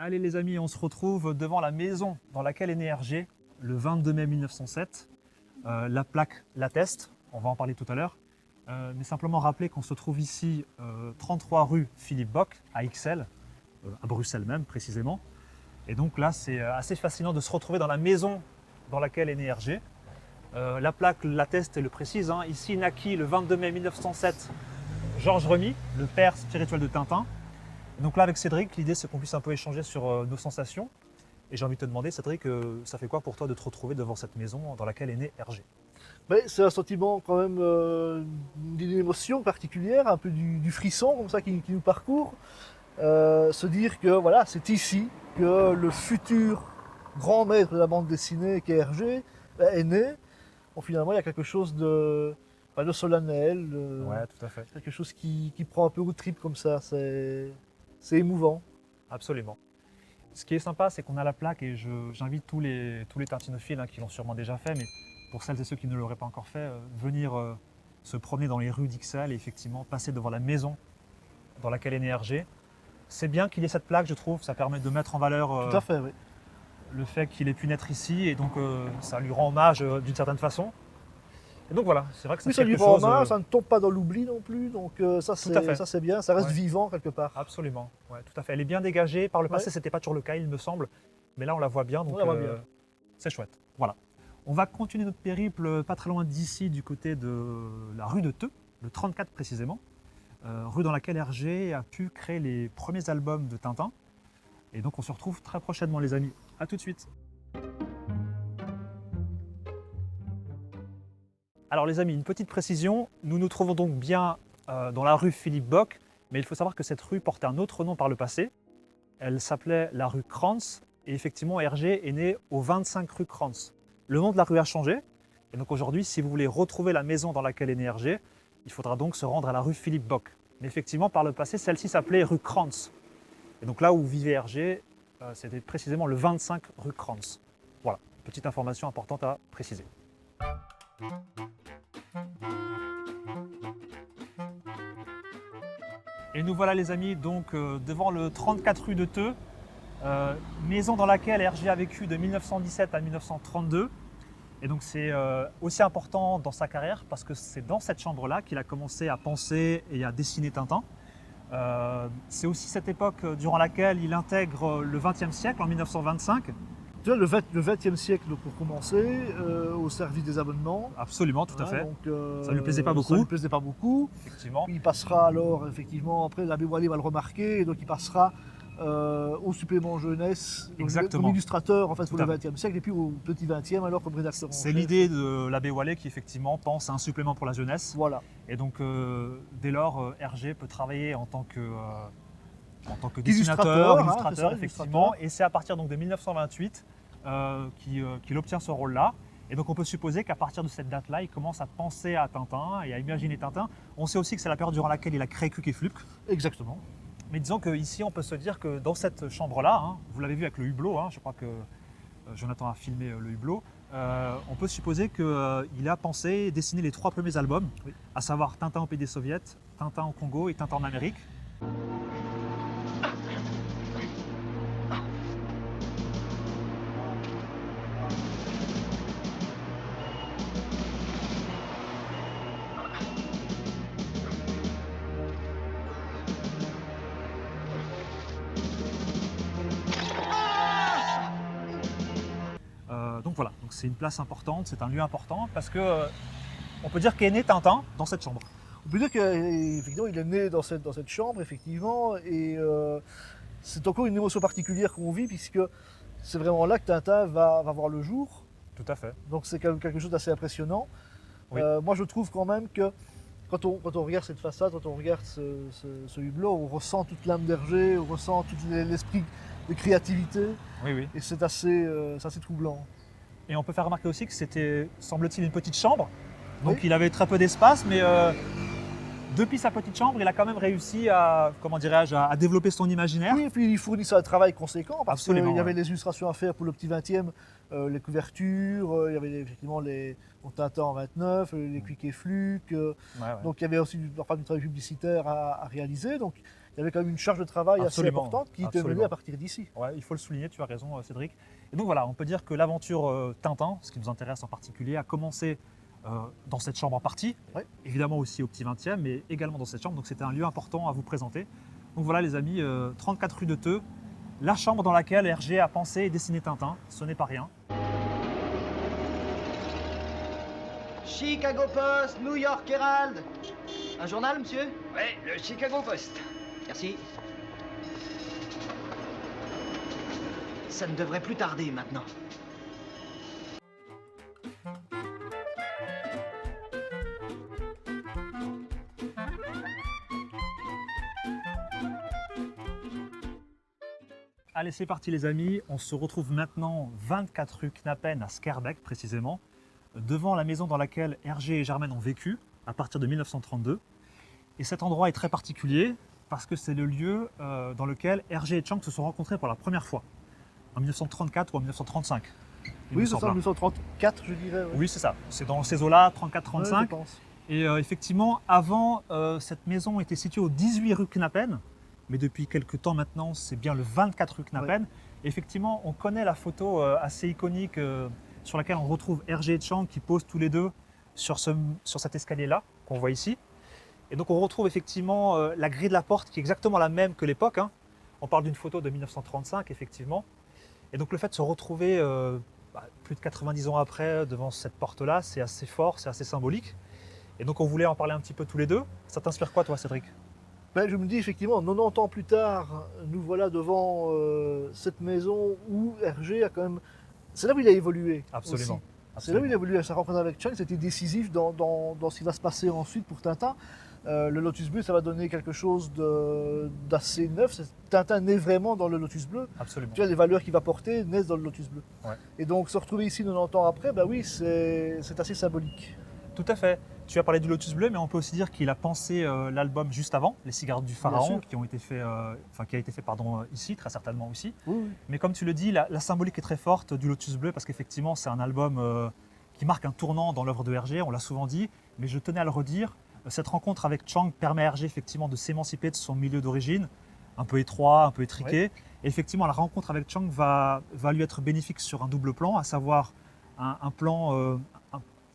Allez les amis, on se retrouve devant la maison dans laquelle est né Hergé le 22 mai 1907. La plaque l'atteste, on va en parler tout à l'heure. Mais simplement rappeler qu'on se trouve ici 33 rue Philippe Bock à Ixelles, à Bruxelles même précisément. Et donc là c'est assez fascinant de se retrouver dans la maison dans laquelle est né Hergé. La plaque l'atteste et le précise, hein. Ici naquit le 22 mai 1907 Georges Remy, le père spirituel de Tintin. Et donc là avec Cédric, l'idée c'est qu'on puisse un peu échanger sur nos sensations. Et j'ai envie de te demander Cédric, ça fait quoi pour toi de te retrouver devant cette maison dans laquelle est né Hergé? C'est un sentiment quand même d'une émotion particulière, un peu du frisson comme ça qui nous parcourt. Se dire que voilà, c'est ici que le futur grand maître de la bande dessinée qu'est Hergé est né. Bon, finalement, il y a quelque chose de solennel, Ouais, tout à fait. quelque chose qui prend un peu au trip comme ça. C'est émouvant. Absolument. Ce qui est sympa, c'est qu'on a la plaque et j'invite tous les tartinophiles qui l'ont sûrement déjà fait, mais pour celles et ceux qui ne l'auraient pas encore fait, venir se promener dans les rues d'Ixelles et effectivement passer devant la maison dans laquelle est né Hergé. C'est bien qu'il y ait cette plaque, je trouve, ça permet de mettre en valeur Tout à fait, oui. le fait qu'il ait pu naître ici et donc ça lui rend hommage d'une certaine façon. Et donc voilà, c'est vrai que c'est Oui, ça lui quelque rend chose. hommage, ça ne tombe pas dans l'oubli non plus, donc ça à fait. c'est bien, ça reste Ouais. vivant quelque part. Absolument, ouais, tout à fait. Elle est bien dégagée. Par le passé, Ouais. c'était pas toujours le cas, il me semble. Mais là, on la voit bien, donc On la voit bien. c'est chouette. Voilà. On va continuer notre périple pas très loin d'ici, du côté de la rue de Theux, le 34 précisément. Rue dans laquelle Hergé a pu créer les premiers albums de Tintin. Et donc, on se retrouve très prochainement, les amis. À tout de suite. Alors, les amis, une petite précision. Nous nous trouvons donc bien dans la rue Philippe Bock, mais il faut savoir que cette rue portait un autre nom par le passé. Elle s'appelait la rue Krantz et effectivement Hergé est né au 25 rue Krantz. Le nom de la rue a changé et donc aujourd'hui si vous voulez retrouver la maison dans laquelle est né Hergé, il faudra donc se rendre à la rue Philippe Bock. Mais effectivement par le passé celle-ci s'appelait rue Krantz. Et donc là où vivait Hergé, c'était précisément le 25 rue Krantz. Voilà, petite information importante à préciser. Et nous voilà les amis donc devant le 34 rue de Theux, maison dans laquelle Hergé a vécu de 1917 à 1932. Et donc c'est aussi important dans sa carrière parce que c'est dans cette chambre-là qu'il a commencé à penser et à dessiner Tintin. C'est aussi cette époque durant laquelle il intègre le XXe siècle en 1925. Tu vois, le 20e siècle pour commencer, au service des abonnements. Absolument, tout à Hein, fait. donc, Ça lui plaisait pas beaucoup. Ça lui plaisait pas beaucoup. Effectivement. Il passera alors, effectivement, après l'abbé Wallet va le remarquer, et donc il passera au supplément jeunesse, donc Exactement. comme illustrateur en fait, Tout pour à le fait. 20e siècle, et puis au petit 20e alors comme rédacteur en C'est chef. l'idée de l'abbé Wallet qui effectivement pense à un supplément pour la jeunesse. Voilà. Et donc dès lors, Hergé peut travailler en tant que dessinateur, Illustrateur, illustrateur, c'est ça, effectivement. illustrateur. Et c'est à partir donc, de 1928 qu'il obtient ce rôle-là. Et donc on peut supposer qu'à partir de cette date-là, il commence à penser à Tintin et à imaginer Tintin. On sait aussi que c'est la période durant laquelle il a créé Cuc et Fluc. Exactement. Mais disons qu'ici, on peut se dire que dans cette chambre-là, vous l'avez vu avec le hublot, je crois que Jonathan a filmé le hublot, on peut supposer qu'il a pensé et dessiné les 3 premiers albums, Oui. à savoir Tintin au pays des soviets, Tintin au Congo et Tintin en Amérique. Donc voilà, Donc c'est une place importante, c'est un lieu important parce que on peut dire qu'est né Tintin dans cette chambre. On peut dire qu'effectivement, il est né dans cette chambre, effectivement, et c'est encore une émotion particulière qu'on vit, puisque c'est vraiment là que Tintin va voir le jour. Tout à fait. Donc c'est quand même quelque chose d'assez impressionnant. Oui. Moi, je trouve quand même que quand on regarde cette façade, quand on regarde ce hublot, on ressent toute l'âme d'Hergé, on ressent tout l'esprit de créativité, Oui, oui. et c'est assez troublant. Et on peut faire remarquer aussi que c'était, semble-t-il, une petite chambre. Donc Oui. il avait très peu d'espace, mais depuis sa petite chambre, il a quand même réussi à, comment dirais-je, à développer son imaginaire. Oui, et puis il fournissait un travail conséquent parce qu'il Absolument, y avait ouais. les illustrations à faire pour le petit 20e, les couvertures, il y avait effectivement les Tintin en 29, les Quick et Fluke, Ouais, ouais. donc il y avait aussi du travail publicitaire à réaliser. Donc il y avait quand même une charge de travail assez Absolument, importante qui était menée absolument. à partir d'ici. Ouais, il faut le souligner, tu as raison Cédric. Et donc voilà, on peut dire que l'aventure Tintin, ce qui nous intéresse en particulier, a commencé dans cette chambre en partie, Ouais. évidemment aussi au petit 20e, mais également dans cette chambre, donc c'était un lieu important à vous présenter. Donc voilà les amis, 34 rue de Theux, la chambre dans laquelle Hergé a pensé et dessiné Tintin, ce n'est pas rien. Chicago Post, New York Herald. Un journal, monsieur? Ouais, le Chicago Post. Merci. Ça ne devrait plus tarder maintenant. Allez, c'est parti les amis, on se retrouve maintenant 24 rue Knappen à Schaerbeek précisément, devant la maison dans laquelle Hergé et Germaine ont vécu à partir de 1932. Et cet endroit est très particulier parce que c'est le lieu dans lequel Hergé et Chang se sont rencontrés pour la première fois, en 1934 ou en 1935. il me Oui, c'est ça, semble. en 1934, je dirais. Ouais. Oui, c'est ça, c'est dans ces eaux-là, Ouais, 34-35. je pense. Et effectivement, avant, cette maison était située au 18 rue Knappen, mais depuis quelques temps maintenant, c'est bien le 24 rue Knappen. Effectivement, on connaît la photo assez iconique sur laquelle on retrouve Hergé et Chang qui posent tous les deux sur cet escalier-là qu'on voit ici. Et donc on retrouve effectivement la grille de la porte qui est exactement la même que l'époque. Hein. On parle d'une photo de 1935, effectivement. Et donc le fait de se retrouver plus de 90 ans après devant cette porte-là, c'est assez fort, c'est assez symbolique. Et donc on voulait en parler un petit peu tous les deux. Ça t'inspire quoi toi Cédric? Ben, je me dis effectivement, 90 ans plus tard, nous voilà devant cette maison où Hergé a quand même... C'est là où il a évolué. Absolument. Aussi. C'est là où il a évolué. Sa rencontre avec Chang, c'était décisif dans ce qui va se passer ensuite pour Tintin. Le Lotus Bleu, ça va donner quelque chose d'assez neuf. Tintin naît vraiment dans le Lotus Bleu. Absolument. Tu vois, les valeurs qu'il va porter naissent dans le Lotus Bleu. Ouais. Et donc se retrouver ici 90 ans après, ben oui, c'est assez symbolique. Tout à fait. Tu as parlé du Lotus Bleu, mais on peut aussi dire qu'il a pensé l'album juste avant, Les Cigarettes du Pharaon, sûr. qui a été fait ici, très certainement aussi. Oui, oui. Mais comme tu le dis, la symbolique est très forte du Lotus Bleu parce qu'effectivement, c'est un album qui marque un tournant dans l'œuvre de Hergé, on l'a souvent dit, mais je tenais à le redire. Cette rencontre avec Chang permet à Hergé effectivement de s'émanciper de son milieu d'origine, un peu étroit, un peu étriqué. Ouais. Et effectivement, la rencontre avec Chang va lui être bénéfique sur un double plan, à savoir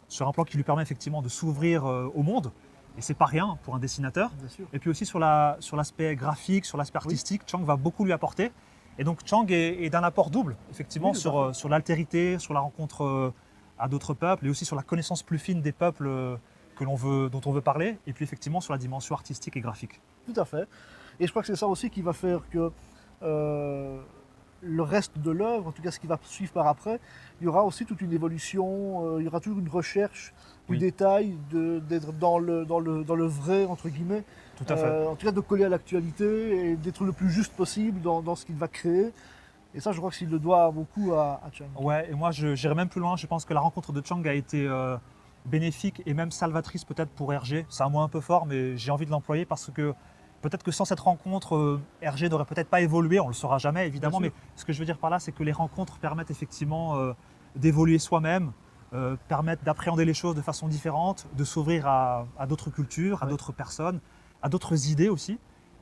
sur un plan qui lui permet effectivement de s'ouvrir au monde, et c'est pas rien pour un dessinateur. Bien sûr. Et puis aussi sur l'aspect graphique, sur l'aspect artistique, Chang va beaucoup lui apporter. Et donc Chang est d'un apport double, effectivement, Oui, tout à sur l'altérité, sur la rencontre à d'autres peuples, et aussi sur la connaissance plus fine des peuples dont on veut parler, et puis effectivement sur la dimension artistique et graphique. Tout à fait. Et je crois que c'est ça aussi qui va faire que le reste de l'œuvre, en tout cas ce qui va suivre par après, il y aura aussi toute une évolution, il y aura toujours une recherche du Oui. détail, d'être dans le vrai, entre guillemets. Tout à fait. En tout cas de coller à l'actualité et d'être le plus juste possible dans ce qu'il va créer. Et ça, je crois qu'il le doit beaucoup à Chang. Ouais, et moi j'irai même plus loin, je pense que la rencontre de Chang a été bénéfique et même salvatrice peut-être pour Hergé. C'est un mot un peu fort, mais j'ai envie de l'employer parce que peut-être que sans cette rencontre, Hergé n'aurait peut-être pas évolué, on ne le saura jamais évidemment, Bien mais sûr. ce que je veux dire par là, c'est que les rencontres permettent effectivement d'évoluer soi-même, permettent d'appréhender les choses de façon différente, de s'ouvrir à d'autres cultures, à Ouais. d'autres personnes, à d'autres idées aussi.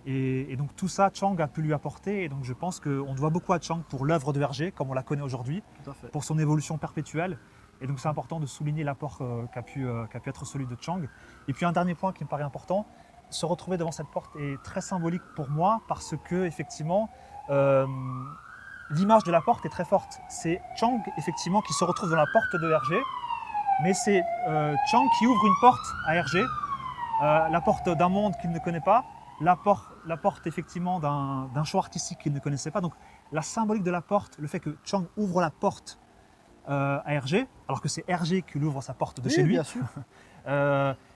Et donc tout ça, Chang a pu lui apporter, et donc je pense qu'on doit beaucoup à Chang pour l'œuvre de Hergé, comme on la connaît aujourd'hui, Tout à fait. pour son évolution perpétuelle. Et donc c'est important de souligner l'apport qu'a pu être celui de Chang. Et puis un dernier point qui me paraît important, se retrouver devant cette porte est très symbolique pour moi parce que effectivement, l'image de la porte est très forte. C'est Chang, effectivement, qui se retrouve dans la porte de Hergé, mais c'est Chang qui ouvre une porte à Hergé, la porte d'un monde qu'il ne connaît pas, la porte effectivement d'un choix artistique qu'il ne connaissait pas. Donc la symbolique de la porte, le fait que Chang ouvre la porte à Hergé, alors que c'est Hergé qui lui ouvre sa porte de chez lui, bien sûr.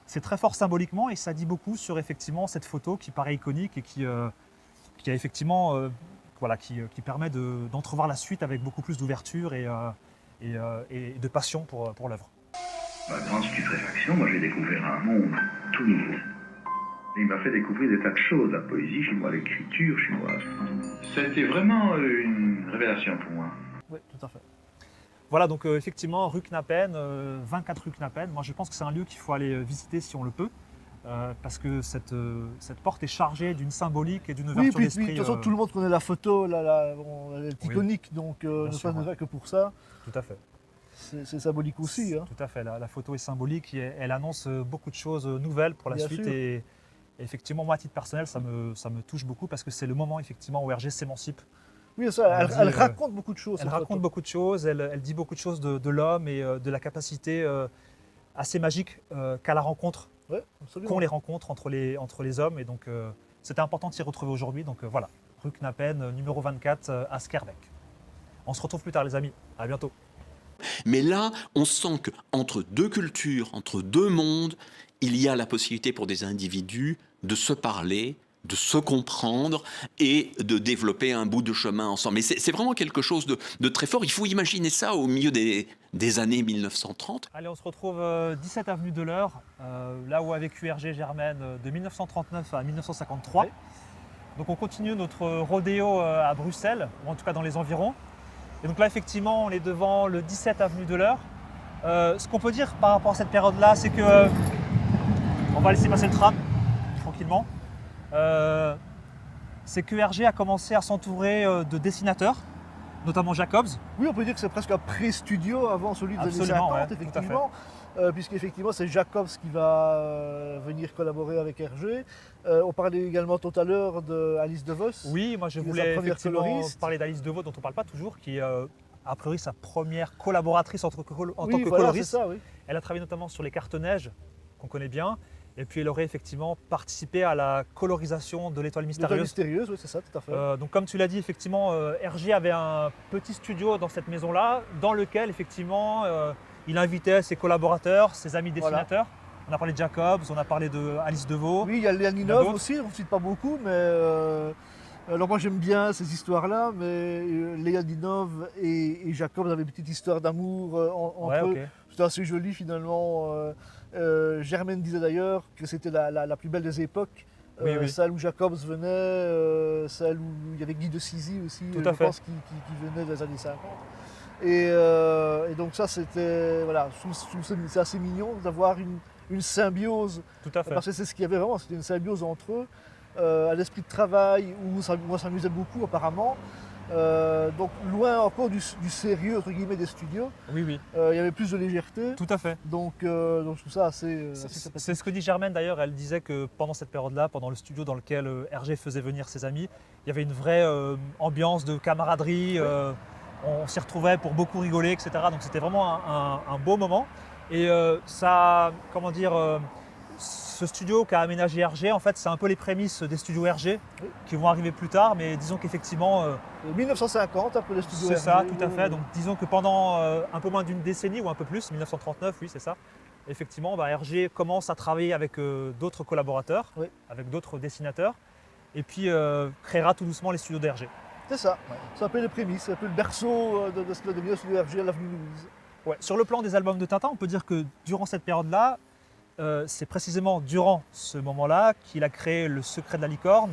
c'est très fort symboliquement et ça dit beaucoup sur effectivement cette photo qui paraît iconique et qui a effectivement qui permet d'entrevoir la suite avec beaucoup plus d'ouverture et de passion pour l'œuvre. Ma grande stupéfaction, moi j'ai découvert un monde tout nouveau. Il m'a fait découvrir des tas de choses, la poésie chez moi, l'écriture chez moi. C'était vraiment une révélation pour moi. Oui, tout à fait. Voilà, donc effectivement, rue Knappen, 24 rue Knappen. Moi je pense que c'est un lieu qu'il faut aller visiter si on le peut. Parce que cette porte est chargée d'une symbolique et d'une Oui, ouverture puis d'esprit. de toute façon, tout le monde connaît la photo, elle est Oui. iconique, donc ne sûr, serait-ce ouais. que pour ça, Tout à fait. c'est symbolique aussi. Hein. Tout à fait. La photo est symbolique et elle annonce beaucoup de choses nouvelles pour la Bien suite. sûr. Et effectivement, moi, à titre personnel, ça me touche beaucoup parce que c'est le moment effectivement où Hergé s'émancipe. Oui, ça, Elle elle dit, raconte beaucoup de choses. Elle cette raconte photo. beaucoup de choses, elle dit beaucoup de choses de l'homme et de la capacité assez magique qu'a la rencontre, Ouais, absolument. qu'ont les rencontres entre les hommes. Et donc, c'était important de s'y retrouver aujourd'hui. Donc voilà, rue Knappen, numéro 24 à Skerbeck. On se retrouve plus tard, les amis. À bientôt. Mais là, on sent qu'entre deux cultures, entre deux mondes, il y a la possibilité pour des individus de se parler, de se comprendre et de développer un bout de chemin ensemble. Mais c'est vraiment quelque chose de très fort. Il faut imaginer ça au milieu des années 1930. Allez, on se retrouve 17 avenue de l'Eure, là où a vécu Hergé Germaine de 1939 à 1953. Ouais. Donc on continue notre rodéo à Bruxelles, ou en tout cas dans les environs. Et donc là, effectivement, on est devant le 17 avenue de l'Eure. Ce qu'on peut dire par rapport à cette période-là, c'est que on va laisser passer le tram tranquillement. C'est que Hergé a commencé à s'entourer de dessinateurs, notamment Jacobs. Oui, on peut dire que c'est presque un pré-studio avant celui des années Absolument, 50, ouais, tout à fait. effectivement. Puisqu'effectivement, c'est Jacobs qui va venir collaborer avec Hergé. On parlait également tout à l'heure d'Alice De Vos. Oui, moi je Qui est sa voulais première effectivement coloriste. parler d'Alice Deveau, dont on ne parle pas toujours, qui est a priori sa première collaboratrice en tant que Oui, coloriste. voilà, c'est ça, oui. Elle a travaillé notamment sur les cartes-neige, qu'on connaît bien, et puis elle aurait effectivement participé à la colorisation de l'étoile L'étoile mystérieuse. mystérieuse, oui, c'est ça, tout à fait. Donc comme tu l'as dit, effectivement, Hergé avait un petit studio dans cette maison-là, dans lequel effectivement il invitait ses collaborateurs, ses amis Voilà. dessinateurs. On a parlé de Jacobs, on a parlé de Alice Deveau. Oui, il y a Il y en a Léaninov d'autres. aussi, on ne cite pas beaucoup, mais alors moi j'aime bien ces histoires-là, mais Léaninov et Jacob avaient une petite histoire d'amour entre Ouais, eux. ok. C'était assez joli finalement. Germaine disait d'ailleurs que c'était la plus belle des époques. Oui, oui. Celle où Jacobs venait, celle où il y avait Guy de Sizy aussi, Tout je à fait. pense, qui venait des années 50. Et donc ça c'était, voilà, c'est assez mignon d'avoir une symbiose, Tout à fait. parce que c'est ce qu'il y avait vraiment, c'était une symbiose entre eux, à l'esprit de travail où moi ça m'amusait beaucoup apparemment. Donc loin encore du sérieux entre guillemets des studios, Oui, oui, il y avait plus de légèreté, tout à fait. donc je trouve ça assez sympathique. C'est ce que dit Germaine d'ailleurs, elle disait que pendant cette période-là, pendant le studio dans lequel Hergé faisait venir ses amis, il y avait une vraie ambiance de camaraderie, on s'y retrouvait pour beaucoup rigoler, etc. Donc c'était vraiment un beau moment. Et ça, comment dire, ce studio qu'a aménagé Hergé, en fait c'est un peu les prémices des studios Hergé Oui. qui vont arriver plus tard, mais disons qu'effectivement 1950 après les studios c'est ça, Hergé, tout à fait. Donc disons que pendant un peu moins d'une décennie ou un peu plus, 1939, oui c'est ça, effectivement Hergé commence à travailler avec d'autres collaborateurs, Oui. avec d'autres dessinateurs, et puis créera tout doucement les studios d'Hergé. c'est ça, c'est un peu les prémices, c'est un peu le berceau de ce que devient le studio Hergé à l'avenue Louise. Ouais. Sur le plan des albums de Tintin, on peut dire que durant cette période-là, c'est précisément durant ce moment-là qu'il a créé Le Secret de la Licorne,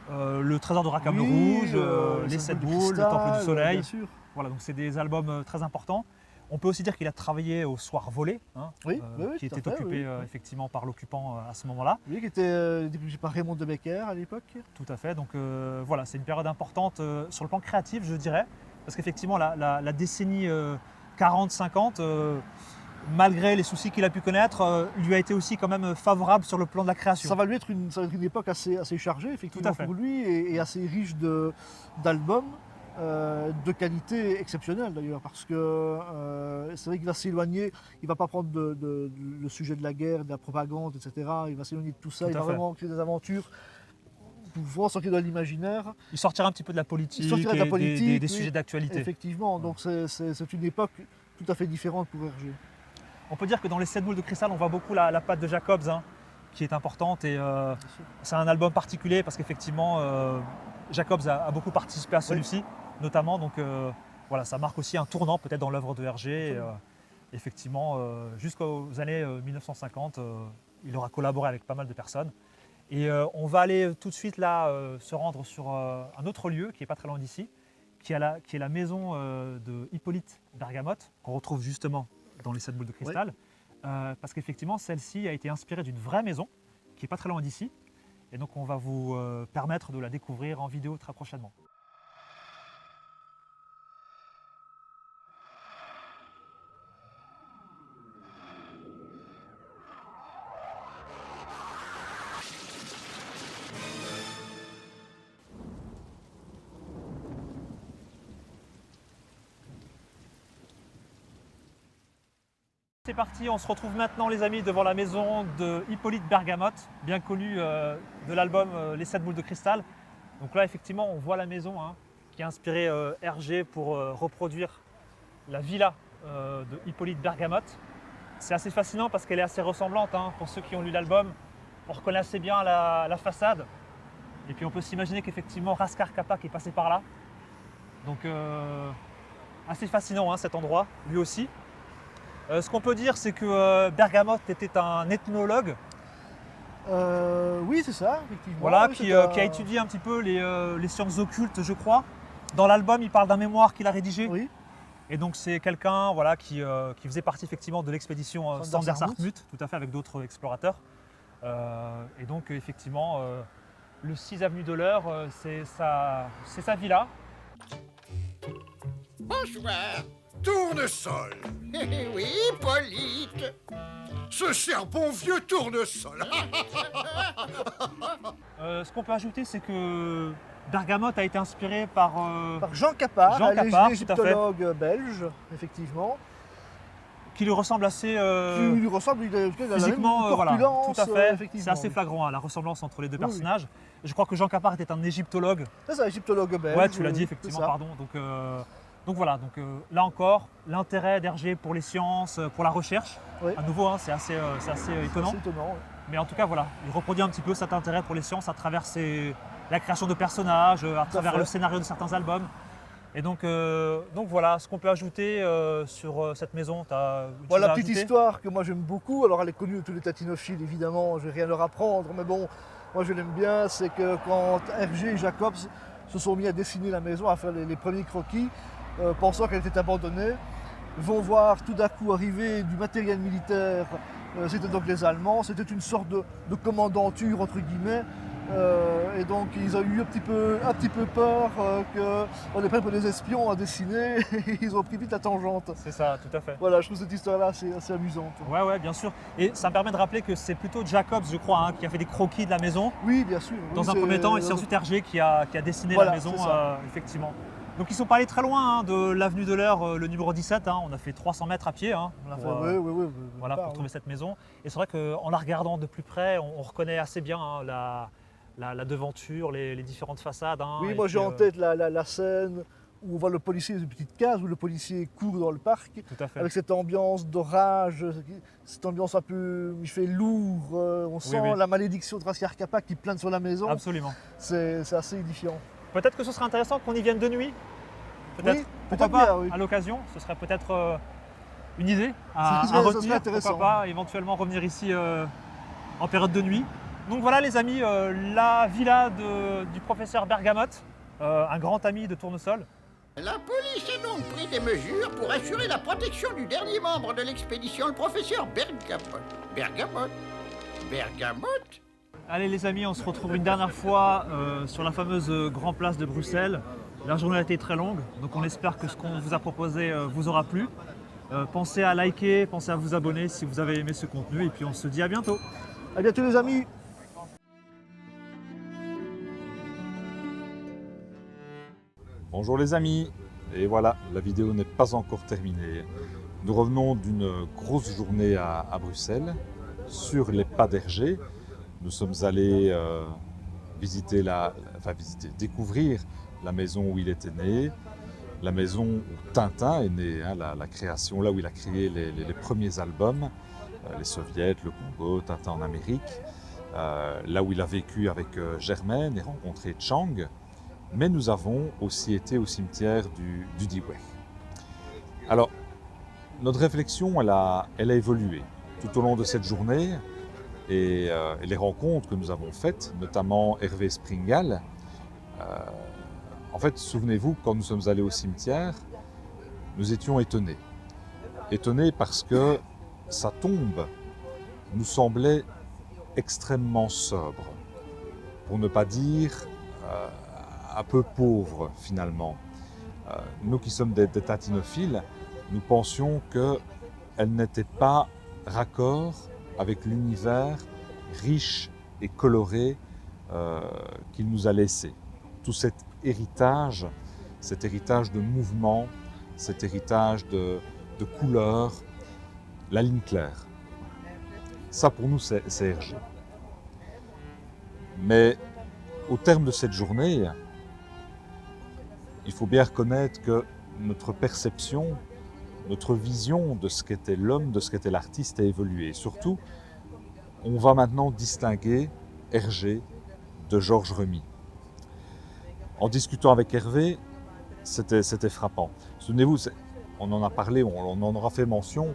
Le Trésor de Rackham Oui, Rouge, Les Sept Symbole de Boules, Le cristal, Temple du Soleil. bien sûr. Voilà, donc c'est des albums très importants. On peut aussi dire qu'il a travaillé au Soir volé, hein, Oui, oui, qui tout à était fait, occupé oui. effectivement par l'occupant à ce moment-là. Lui qui était dirigé par Raymond de Becker à l'époque. Tout à fait. Donc voilà, c'est une période importante sur le plan créatif, je dirais, parce qu'effectivement la décennie 40-50, malgré les soucis qu'il a pu connaître, lui a été aussi quand même favorable sur le plan de la création. Ça va lui être une époque assez chargée effectivement Tout à fait. pour lui et assez riche d'albums. de qualité exceptionnelle d'ailleurs, parce que c'est vrai qu'il va s'éloigner, il ne va pas prendre le sujet de la guerre, de la propagande, etc. Il va s'éloigner de tout ça, Tout il à va fait. vraiment créer des aventures pour vraiment sortir de l'imaginaire. Il sortira un petit peu de la politique, Il sortira de la et politique, des oui, sujets d'actualité. Effectivement, donc c'est une époque tout à fait différente pour Hergé. On peut dire que dans les 7 boules de cristal, on voit beaucoup la patte de Jacobs, hein, qui est importante. Et c'est un album particulier parce qu'effectivement, Jacobs a beaucoup participé à celui-ci, notamment. Donc voilà, ça marque aussi un tournant peut-être dans l'œuvre de Hergé. Et, effectivement, jusqu'aux années 1950, il aura collaboré avec pas mal de personnes. Et on va aller tout de suite là se rendre sur un autre lieu qui n'est pas très loin d'ici, qui est la maison de Hippolyte Bergamote, qu'on retrouve justement dans les 7 boules de cristal. Parce qu'effectivement, celle-ci a été inspirée d'une vraie maison qui n'est pas très loin d'ici. Et donc on va vous permettre de la découvrir en vidéo très prochainement. C'est parti, on se retrouve maintenant les amis devant la maison de Hippolyte Bergamote, bien connu de l'album Les 7 boules de cristal. Donc là effectivement on voit la maison hein, qui a inspiré Hergé pour reproduire la villa de Hippolyte Bergamote. C'est assez fascinant parce qu'elle est assez ressemblante, hein. Pour ceux qui ont lu l'album, on reconnaît assez bien la façade. Et puis on peut s'imaginer qu'effectivement Raskar Kapak est passé par là. Donc assez fascinant hein, cet endroit, lui aussi. Ce qu'on peut dire, c'est que Bergamote était un ethnologue, Oui, c'est ça, effectivement. voilà, Oui, qui a étudié un petit peu les sciences occultes, je crois. Dans l'album, il parle d'un mémoire qu'il a rédigé. Oui, Et donc c'est quelqu'un voilà, qui faisait partie effectivement de l'expédition Sanders-Artmut, tout à fait, avec d'autres explorateurs. Et donc effectivement, le 6 avenue de l'Eure, c'est sa villa. Bonsoir, Tournesol. Oui, Hippolyte. Ce cher bon vieux Tournesol. Ce qu'on peut ajouter, c'est que Bergamote a été inspiré par Jean Capart, Jean Capart, tout à fait. l'égyptologue belge, effectivement. qui lui ressemble assez Qui lui ressemble, il a la même physiquement, voilà, corpulence, tout à fait. effectivement. C'est assez flagrant, hein, la ressemblance entre les deux Oui, oui. personnages. Je crois que Jean Capart était un égyptologue. C'est ça, égyptologue belge. Ouais, tu l'as dit c'est effectivement, ça. pardon. Donc voilà, là encore, l'intérêt d'Hergé pour les sciences, pour la recherche. Oui. À nouveau, hein, c'est assez étonnant. C'est étonnant, oui. Mais en tout cas, voilà, il reproduit un petit peu cet intérêt pour les sciences à travers la création de personnages, à travers fait. le scénario de certains albums. Et donc voilà, ce qu'on peut ajouter sur cette maison. T'as une chose Voilà, à la petite ajouter histoire que moi j'aime beaucoup. Alors elle est connue de tous les tatinophiles, évidemment, je vais rien leur apprendre, mais bon, moi je l'aime bien, c'est que quand Hergé et Jacobs se sont mis à dessiner la maison, à faire les premiers croquis, pensant qu'elle était abandonnée, vont voir tout d'un coup arriver du matériel militaire, c'était donc les Allemands, c'était une sorte de commandanture entre guillemets, et donc ils ont eu un petit peu peur qu'on les prenne pour des espions à dessiner, et ils ont pris vite la tangente. C'est ça, tout à fait. Voilà, je trouve cette histoire-là assez amusante. Ouais, bien sûr. Et ça me permet de rappeler que c'est plutôt Jacobs, je crois, hein, qui a fait des croquis de la maison Oui, bien sûr. dans Oui, un c'est- premier temps, et c'est ensuite Hergé qui a dessiné Voilà, la maison, c'est ça. effectivement. Donc ils sont pas allés très loin hein, de l'avenue de l'Eure, le numéro 17. Hein. On a fait 300 mètres à pied hein, Oui, voilà, pour trouver cette maison. Et c'est vrai qu'en la regardant de plus près, on reconnaît assez bien hein, la devanture, les différentes façades. Hein, Oui, et moi puis, j'ai en tête la scène où on voit le policier dans une petite case, où le policier court dans le parc, Tout à fait. avec cette ambiance d'orage, cette ambiance un peu, il fait lourd, on sent oui. la malédiction de Raskar Kapak qui plane sur la maison, Absolument. c'est assez édifiant. Peut-être que ce serait intéressant qu'on y vienne de nuit. Peut-être. Oui, Pourquoi peut-être pas, bien, oui. à l'occasion. Ce serait peut-être une idée à Ça serait retenir. intéressant. Pourquoi pas éventuellement revenir ici en période de nuit. Donc voilà les amis, la villa du professeur Bergamote, un grand ami de Tournesol. La police a donc pris des mesures pour assurer la protection du dernier membre de l'expédition, le professeur Bergamote. Bergamote? Allez les amis, on se retrouve une dernière fois sur la fameuse Grand Place de Bruxelles. La journée a été très longue, donc on espère que ce qu'on vous a proposé vous aura plu. Pensez à liker, pensez à vous abonner si vous avez aimé ce contenu, et puis on se dit à bientôt. À bientôt les amis. Bonjour les amis, et voilà, la vidéo n'est pas encore terminée. Nous revenons d'une grosse journée à Bruxelles, sur les pas d'Hergé. Nous sommes allés découvrir la maison où il était né, la maison où Tintin est né, hein, la création, là où il a créé les premiers albums, les Soviets, le Congo, Tintin en Amérique, là où il a vécu avec Germaine et rencontré Chang. Mais nous avons aussi été au cimetière du Dieppe. Alors, notre réflexion, elle a évolué tout au long de cette journée et les rencontres que nous avons faites, notamment Hervé Springal. En fait, souvenez-vous, quand nous sommes allés au cimetière, nous étions étonnés. Étonnés parce que sa tombe nous semblait extrêmement sobre, pour ne pas dire un peu pauvre finalement. Nous qui sommes des tatinophiles, nous pensions qu'elle n'était pas raccord avec l'univers riche et coloré qu'il nous a laissé. Tout cet héritage de mouvement, cet héritage de couleurs, la ligne claire. Ça pour nous c'est Hergé. Mais au terme de cette journée, il faut bien reconnaître que notre perception, notre vision de ce qu'était l'homme, de ce qu'était l'artiste a évolué. Et surtout, on va maintenant distinguer Hergé de Georges Remy. En discutant avec Hervé, c'était frappant. Souvenez-vous, on en a parlé, on en aura fait mention,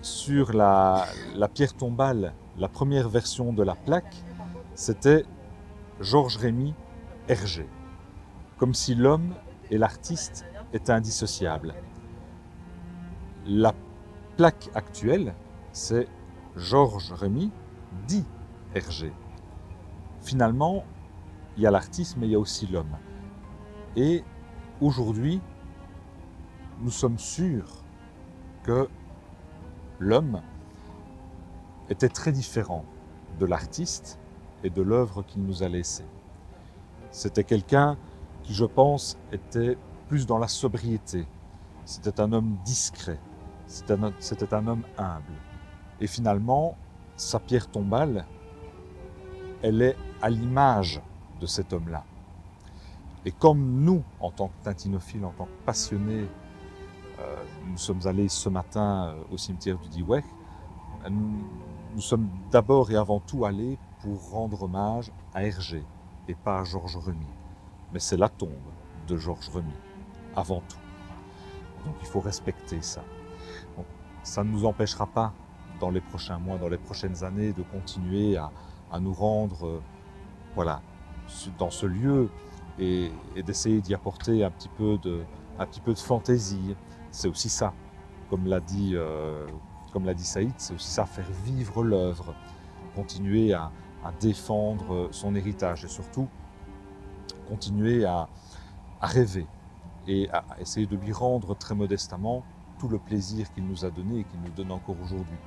sur la pierre tombale, la première version de la plaque, c'était Georges Remy, Hergé. Comme si l'homme et l'artiste étaient indissociables. La plaque actuelle, c'est Georges Remy, dit Hergé. Finalement, il y a l'artiste, mais il y a aussi l'homme. Et aujourd'hui, nous sommes sûrs que l'homme était très différent de l'artiste et de l'œuvre qu'il nous a laissée. C'était quelqu'un qui, je pense, était plus dans la sobriété. C'était un homme discret, c'était un homme humble. Et finalement, sa pierre tombale, elle est à l'image de cet homme-là. Et comme nous, en tant que tintinophiles, en tant que passionnés, nous sommes allés ce matin au cimetière du Dieppe, nous sommes d'abord et avant tout allés pour rendre hommage à Hergé et pas à Georges Remy. Mais c'est la tombe de Georges Remy, avant tout. Donc il faut respecter ça. Donc, ça ne nous empêchera pas, dans les prochains mois, dans les prochaines années, de continuer à nous rendre voilà, dans ce lieu et d'essayer d'y apporter un petit peu de fantaisie. C'est aussi ça, comme l'a dit Saïd, c'est aussi ça, faire vivre l'œuvre, continuer à défendre son héritage et surtout continuer à rêver et à essayer de lui rendre très modestement tout le plaisir qu'il nous a donné et qu'il nous donne encore aujourd'hui.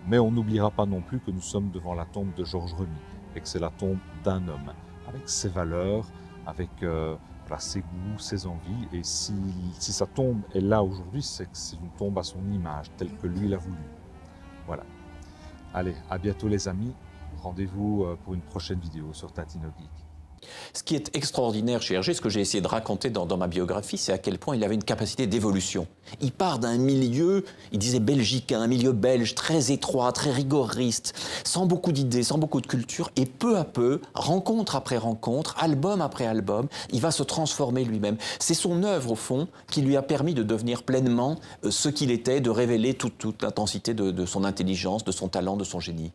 Mais on n'oubliera pas non plus que nous sommes devant la tombe de Georges Remy et que c'est la tombe d'un homme, avec ses valeurs, avec ses goûts, ses envies. Et si sa tombe est là aujourd'hui, c'est que c'est une tombe à son image, telle que lui l'a voulu. Voilà. Allez, à bientôt les amis. Rendez-vous pour une prochaine vidéo sur Tatino Geek. Ce qui est extraordinaire chez Hergé, ce que j'ai essayé de raconter dans ma biographie, c'est à quel point il avait une capacité d'évolution. Il part d'un milieu, il disait belgique, un milieu belge très étroit, très rigoriste, sans beaucoup d'idées, sans beaucoup de culture, et peu à peu, rencontre après rencontre, album après album, il va se transformer lui-même. C'est son œuvre, au fond, qui lui a permis de devenir pleinement ce qu'il était, de révéler toute l'intensité de son intelligence, de son talent, de son génie.